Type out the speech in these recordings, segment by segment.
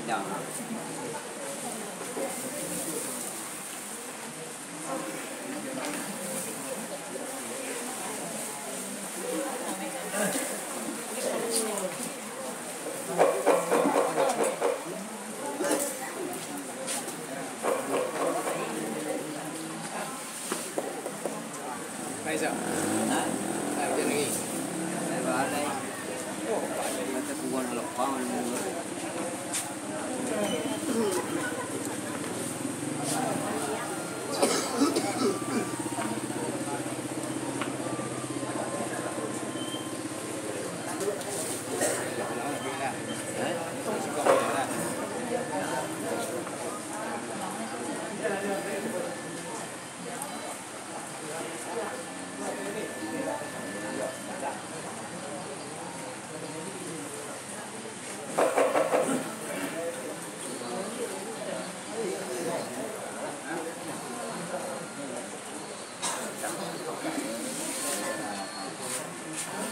Bây giờ làm cái gì? Đây vào đây. Ồ, phải là cái cuốn lọc qua mình mua.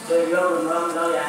Chơi vô mình không đâu vậy?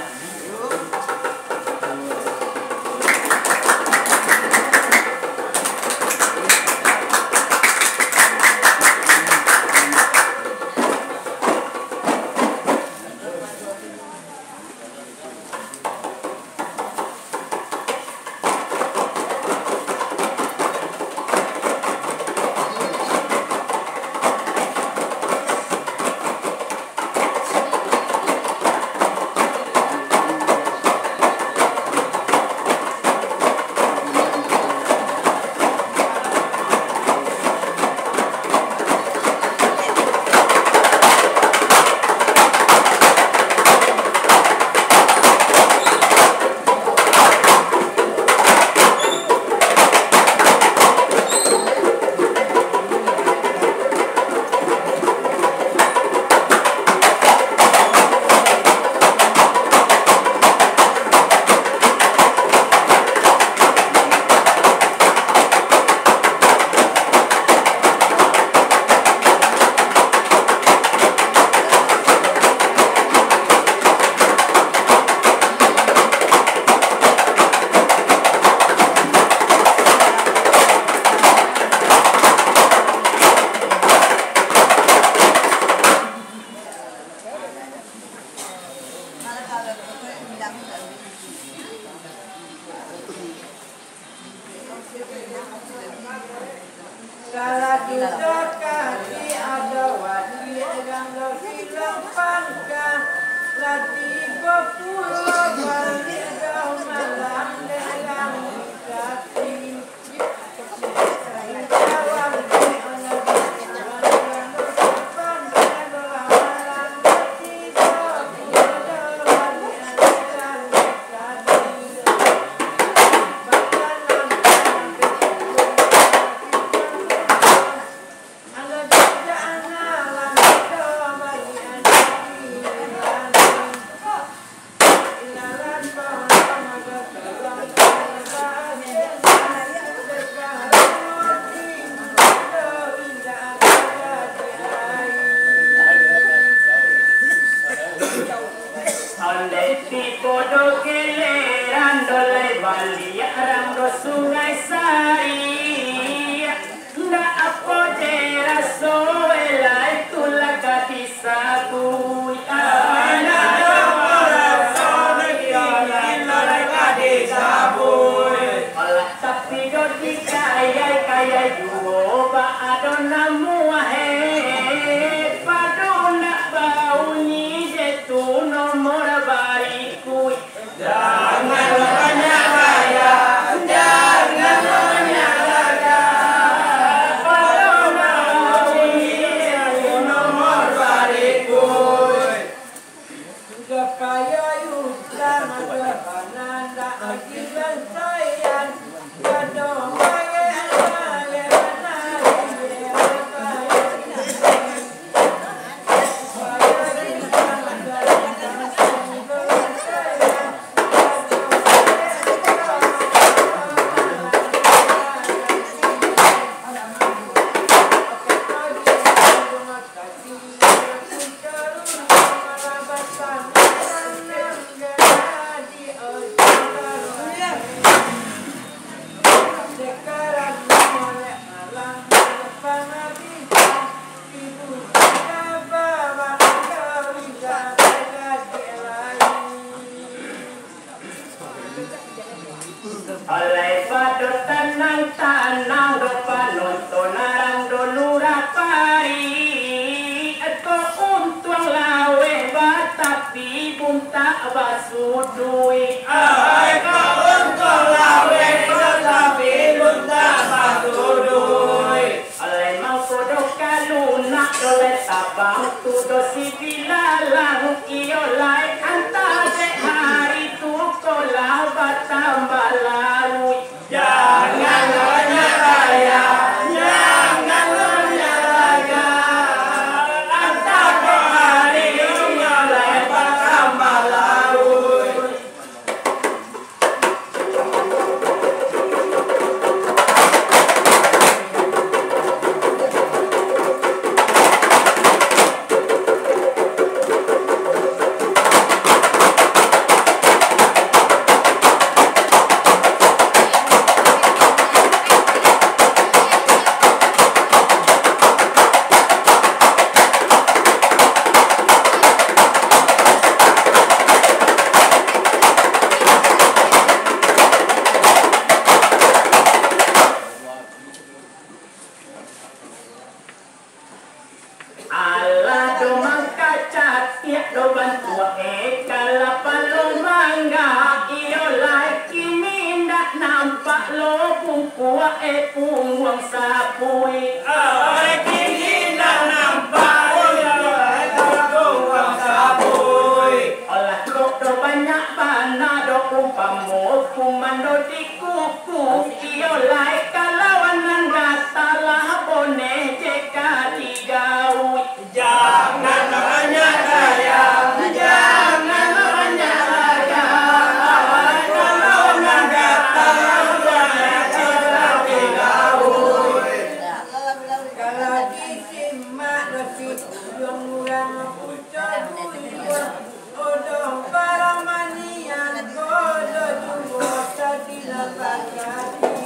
Kala kita kaki ada wadi yang hilang pangka lati populo balik kau malam dalam kaki Sungai Sari, ndak apa jera soela itulah gadis sabui. Anak orang soela gadis sabui. Alah tapi dodi kaya juga adona muahe, padona bau ni jetu nomor bariku. Jangan banyak gaya. Oleh pada tanang-tanang do panonton narang do lurah pari Eko untung lawe batapi bunta basudui Eko untung lawe batapi bunta basudui Oleh mangko do kalunak do le tabang tu do si bilalang iyo lai antase hari tu kolah batambah larui Jangan banyak raya, jangan banyak raya. Antar hari dunia lebar tambah larut. Ala do mangka catia do bantua kala palo mangga iyo lai kimi ndak nampak lo pungkua pungwang sapui Kini dah nampak pungwang sapui. olah do banyak bana do umpamo kumando di kuku iyo lai kalawan nanggata lah bone jeka digau Jangan banyak raya, jangan banyak raya. Kalau nak datang, jangan cerah di laut. Kalau disimak lebih ujung-ujung pucuk buyur, odong barang manian kodo jumbo tadi lepas kaki.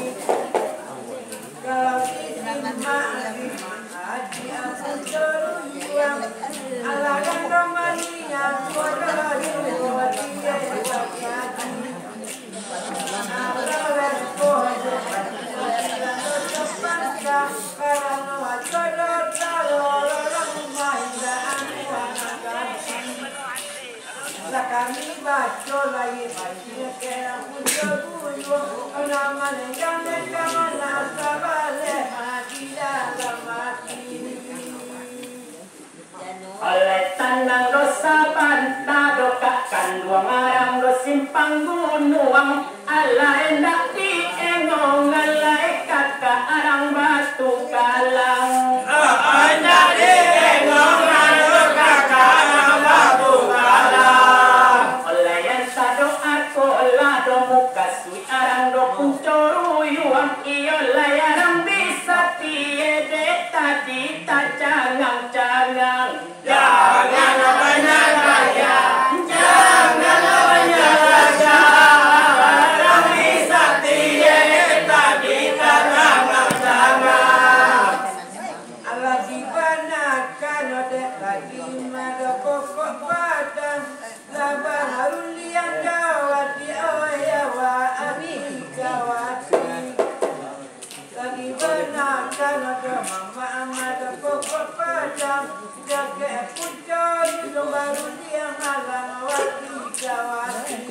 Kalau disimak lebih haji aku teruyang, alagan romanian kodo jumbo dia lepas kaki. Alagas kodo kami baca lagi baca kera punya buyu nama jangan jangan nasa balik mati dalam mati. oleh tanang dosa banta do kakan dua ngarang do simpang gunung ala endak diengong alai kakak arang batu kalang Anda diengong lalu kakak arang batu kalang. oleh yang sado aku olah do muka sui arang do puncoruyuang iyo lai arang bisa tiede tadi tak cangang-cangang Jangan banyak raya, jangan banyak raya. Orang bisa tiada tadi tangan-tangan. Allah dibanakan odek lagi mada pokok padang. Laban harun liang jawati awayawa abikawati. Lagi banakan odek mama amada pokok padang. Jaga pucuk hidung baru liang malang wati kawati.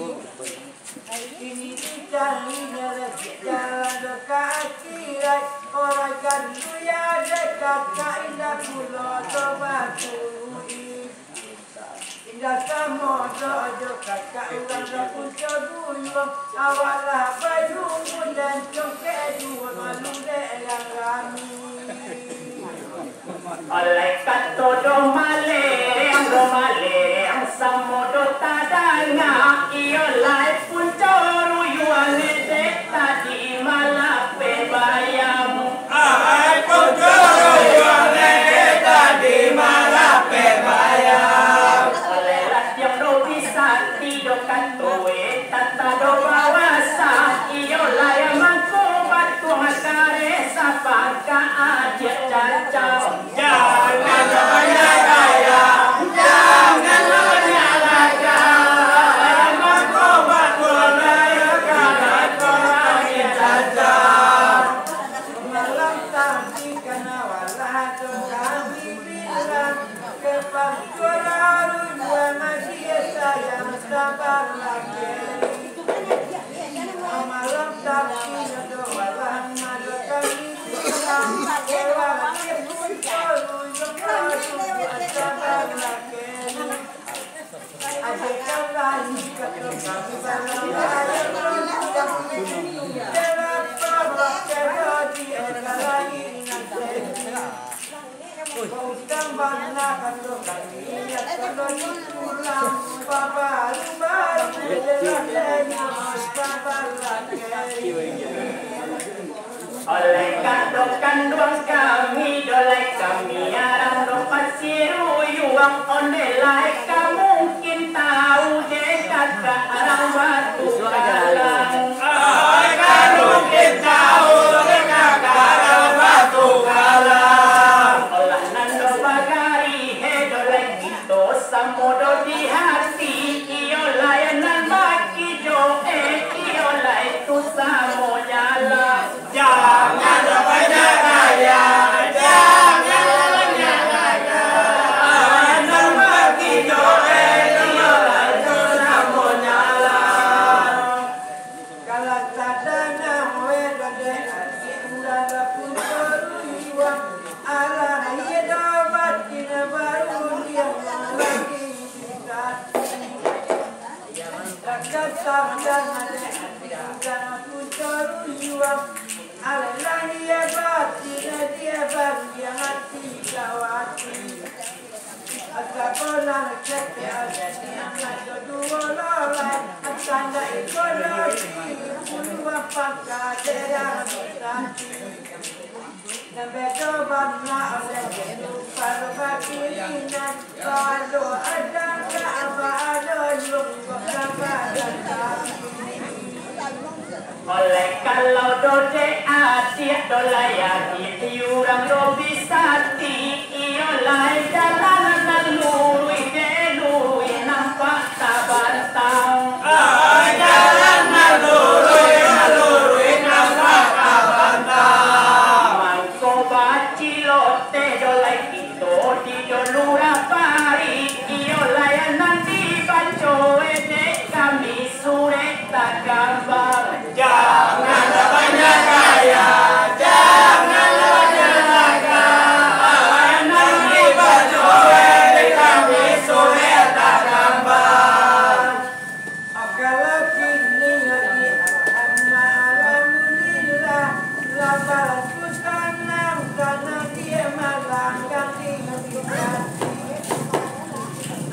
Ini dicarinya lagi jalan doka akhirat. Orang kandu ya dekat indah pulau tobatui. Indah samodo ojo kakak ulang rapun cebuyung. Awalah bayung dan congke dua malu delang kami. oleh kato do malereng samodo tadanga iyo lai pun coruyuang edek tadi malape bayamu Ai pujoro yang tadi malah pebayang. oleh latiang do bisa do katoe tata do bawasa iyo lai mangko batu makare sapaka ajak cacau Jangan banyak raya, Oleh kandung kami, dolai kami arang dopat siruyuang ondelai mungkin tahu dekat ke arang batu kalang. Mungkin tahu dekat ke arang batu kalang. Olah nando bagari he dolai kito samodo di hati iyo layanan baki jo iyo lai tu samo jalan. Jangan banyak gaya, jangan banyak gaya. Anak bagi doa dia lalu samo jalan. Kalau sadana moe dode hati undang pun teruyuang ala ia dapat kita baru dia lagi kita. Dekat sadana undang pun teruyuang. Alai dia batin dia bagi hati kawati. Asal kolang cek ada yang ada dua lolai. Asal dah ekologi puluh apa kadang tadi. Nampaknya bangla oleh kalau bagi ini kalau ada apa ada lupa apa Oleh kalau dode adik dolai adik iurang dobi sati iyo lai jalan lurui delurui nampak tabantang. Jalan lurui nampak tabantang. Mangko baci lote dolai kito di dolura pari iyo layanan di baco ede kami sure tak gambar. Jangan banyak gaya, jangan banyak gaya. Anak di baju kami sore tak gambar. Kalau kini lagi alhamdulillah, labaran ku tenang karena dia malang ganti kita.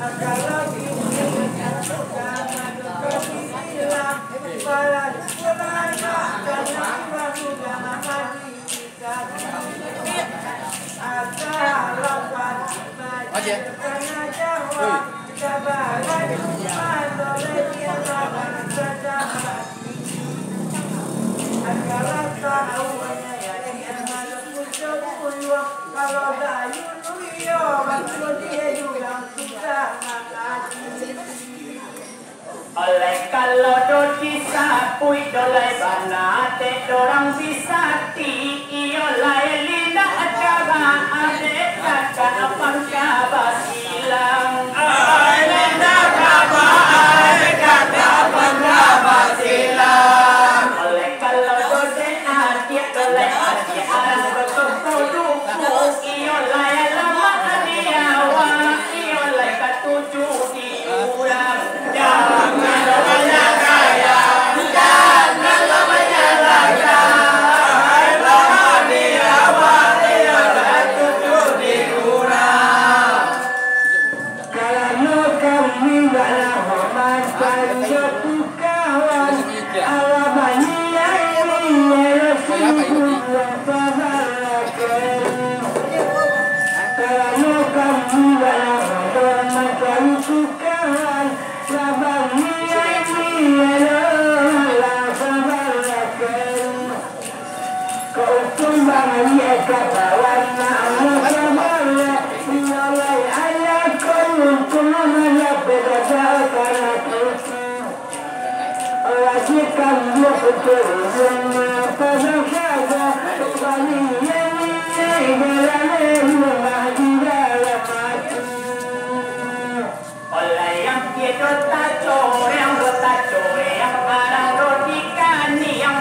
Kalau kini karena kebila, balas karena baru jangan lagi kita. Ada lapan karena jawab kabaran oleh dia lawan saja. Agar tahu yang mana pucuk puluh kalau dayu nuyo waktu dia juga sudah mengaji. Oleh kalau dodi sapui dolai banate dorang bisati iyo lai lina akaba ade kaka apang kaba silang. Lina kaba ade kaka apang kaba silang. Oleh kalau dodi adik dolai adik arang berkepoduku iyo lai lama adiawa iyo lai katuju diurang. Jangan banyak gaya, jangan banyak gaya. Lama dia dia tujuh di kurang. Kalau kami dalam macam satu kawan, alamannya ini semua pahlawan. Kalau kami dalam macam satu kawan, alamannya ini adalah pahlawan. Kau kembali ke kawan, nama kawan, nilai ayat kau mana berbeza karena itu. Wajibkan dia betul pada saja kembali yang ini dalam di dalam hati. Oleh yang kita core yang arang roti kani yang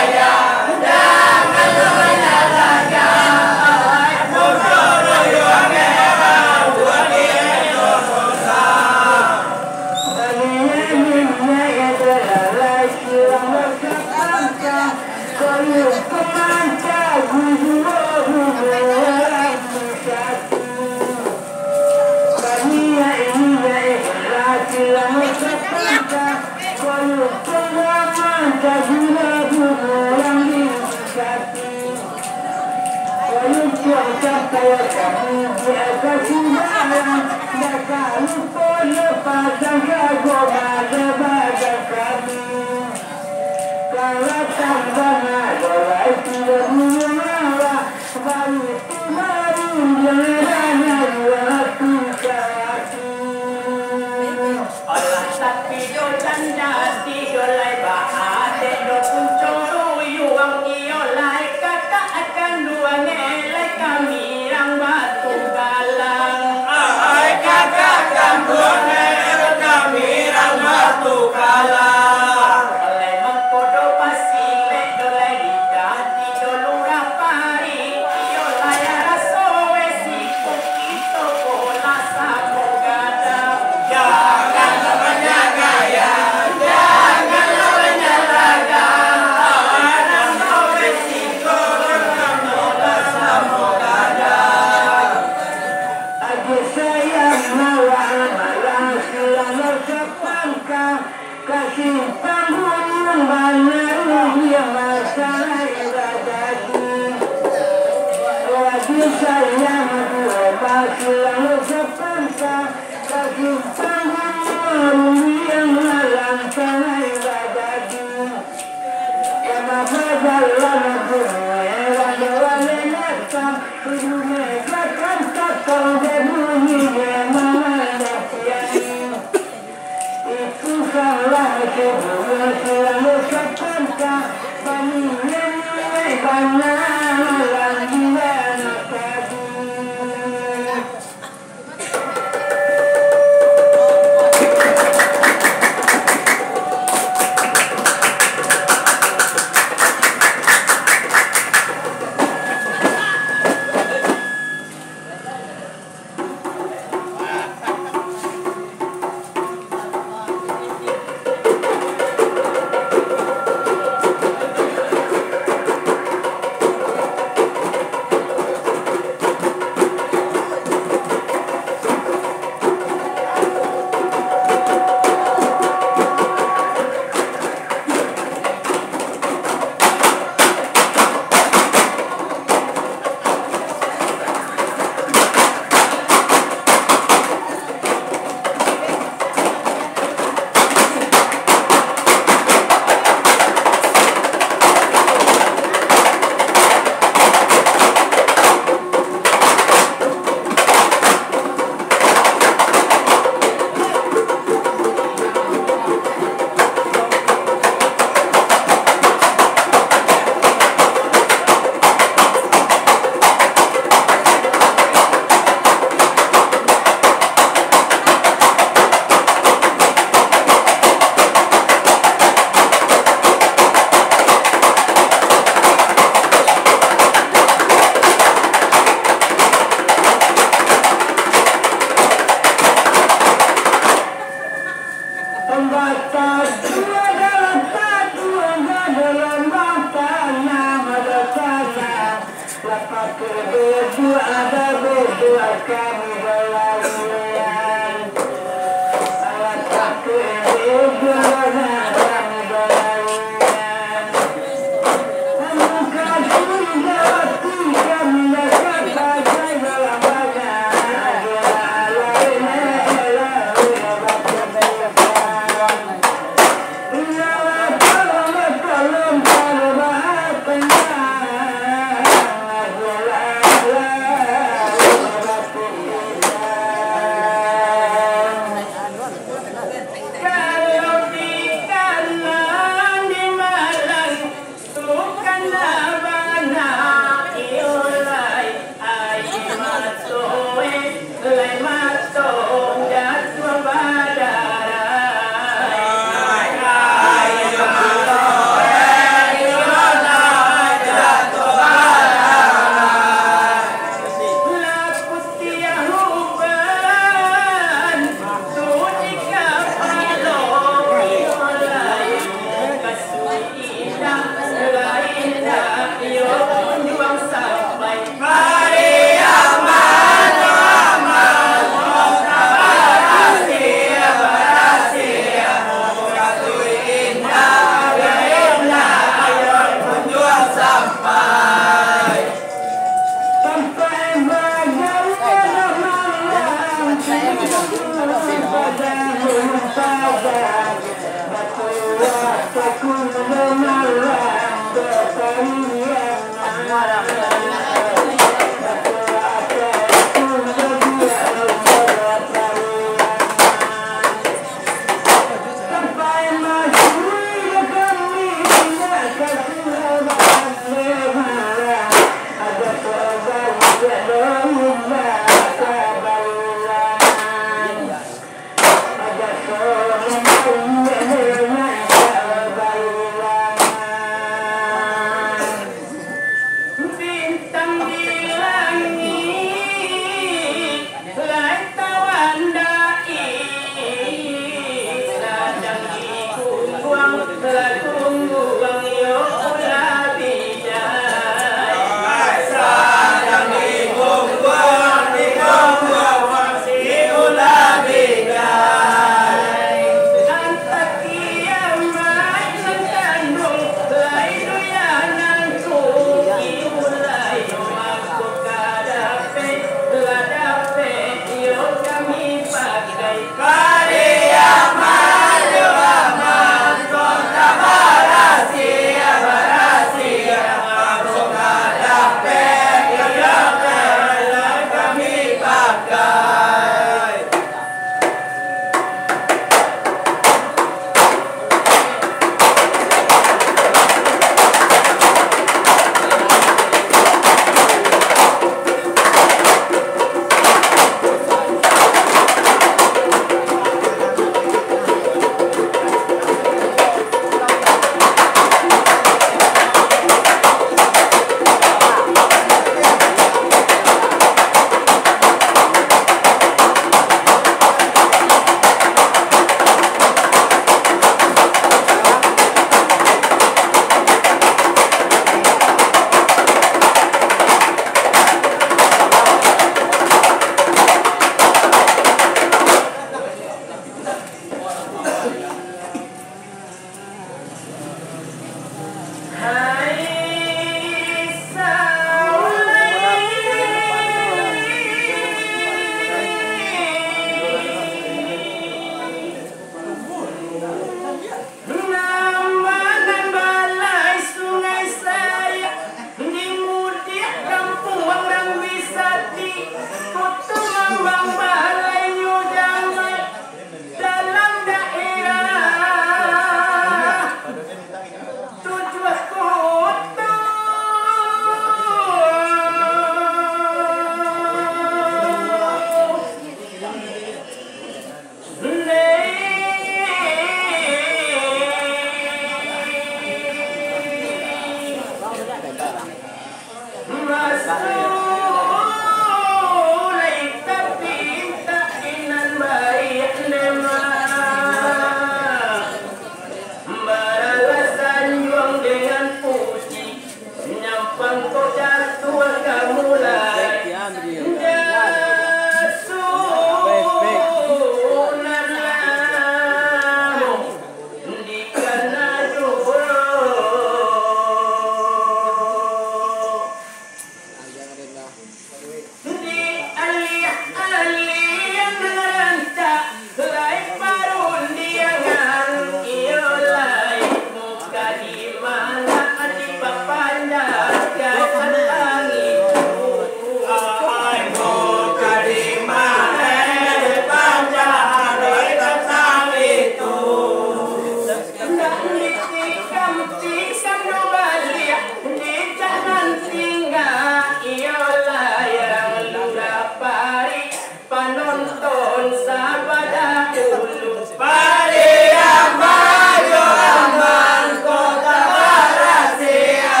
dahulu Pari maju aman kota Barasia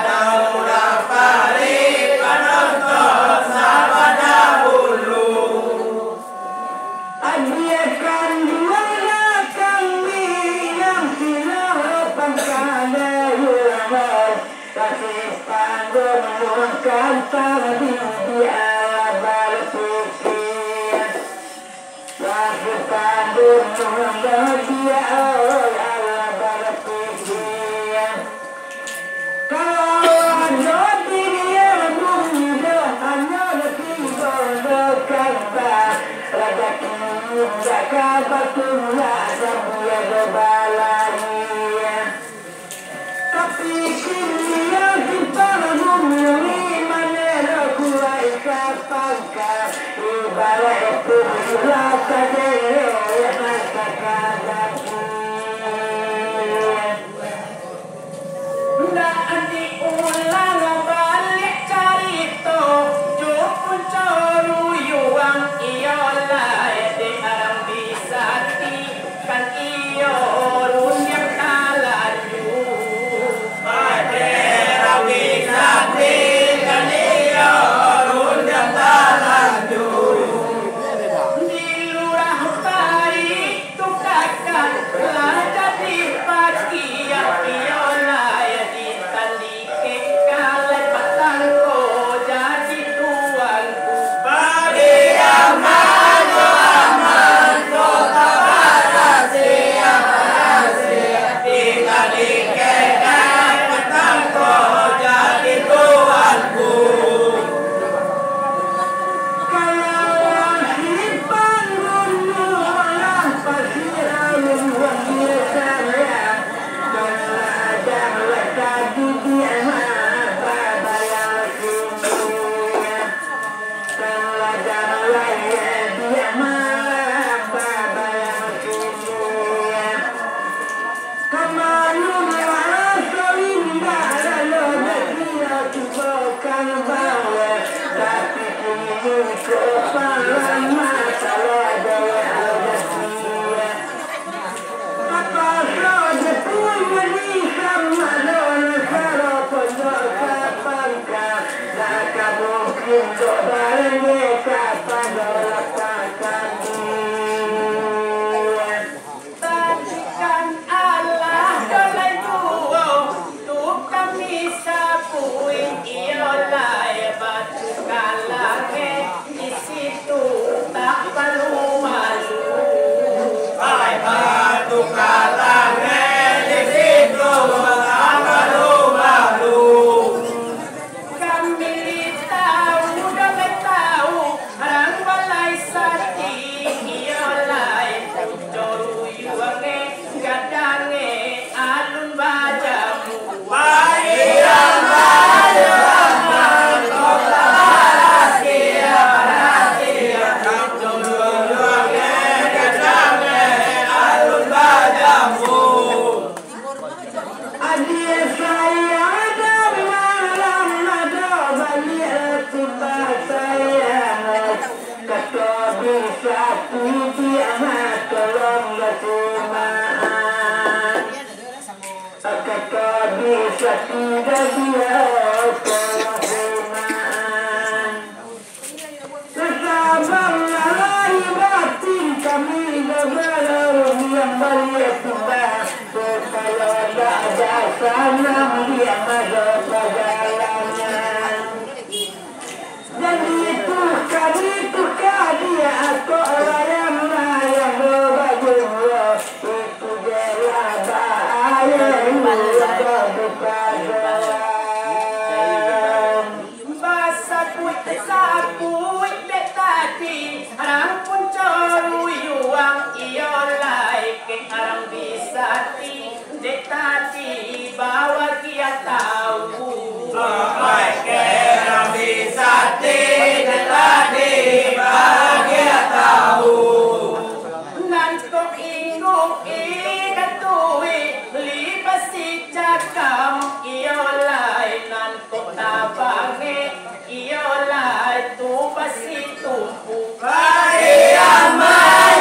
Daulah pari penonton sama dahulu Adiakan juara kami yang silau pangkala yuramai Kasih panggung luangkan tadi di alam berpikir Kasih panggung luangkan di alam berpikir Kalau ada diri muda hanya lebih berdekat Rezeki jaga batulah sambil berbalai Tapi kini yang kita memulai mana kuai kapangkah Ibarat itu sudah kadang yang katakan Ndak diulang balik cerita Jupun coruyuang iyalah di alam bisati Kan iyo run yang talaju Pada bisati kan iyo run yang talaju Di lurah pari tukakan lah jadi bagian iyalah Iyo lai tu pasti tumpu. Hari aman.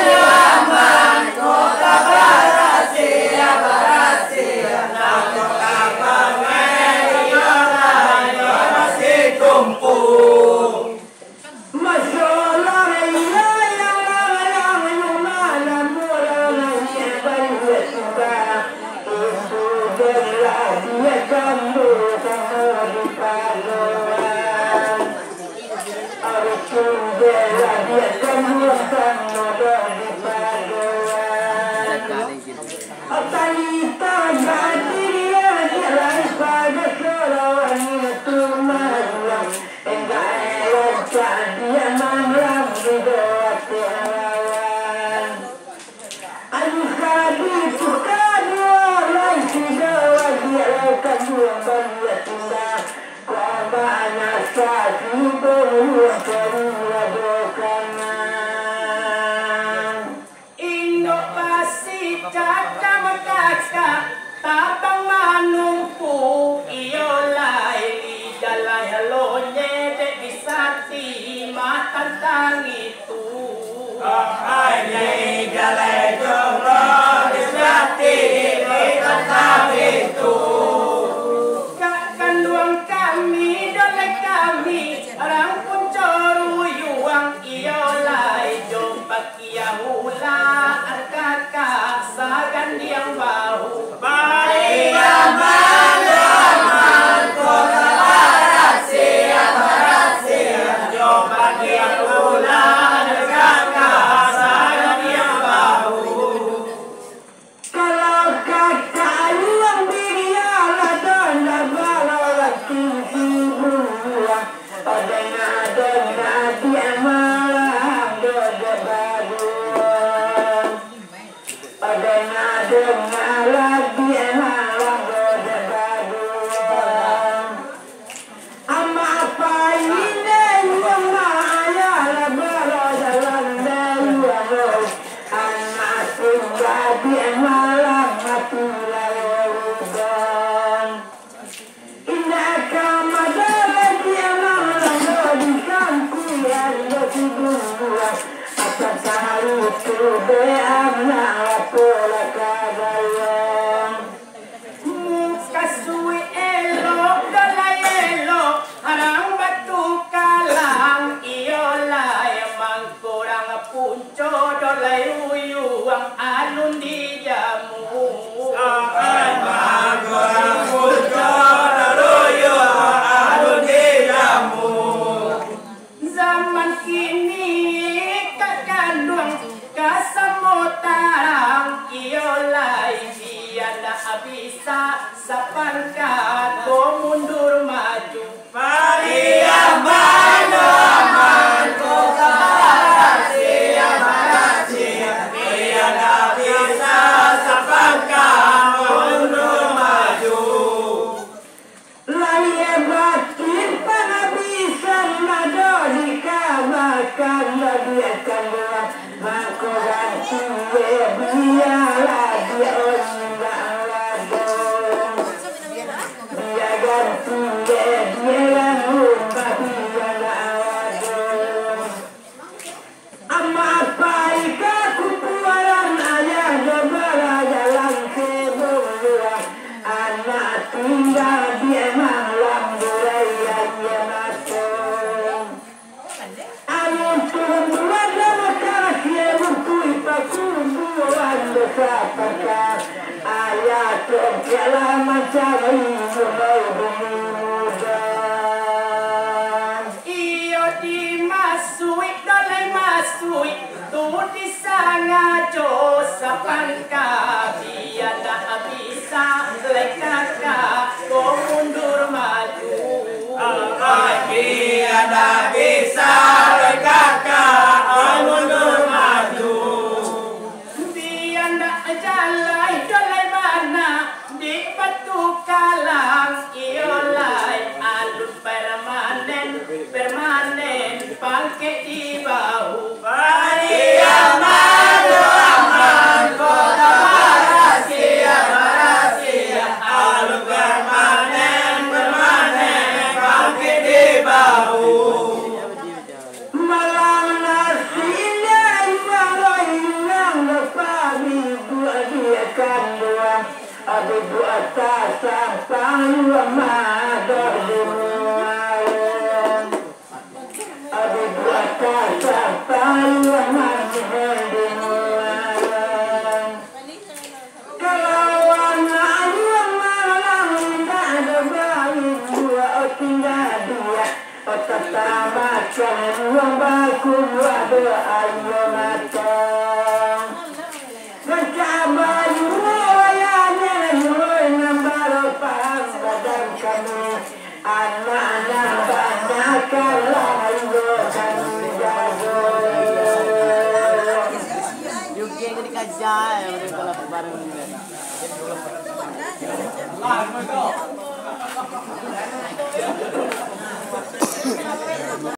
Pertama macam membaku ada ayo mata mencabar wayanya mulai nambah paham badan kami anak-anak banyak kalah ayo kan jago Yuki jadi kajar kalau bareng ni.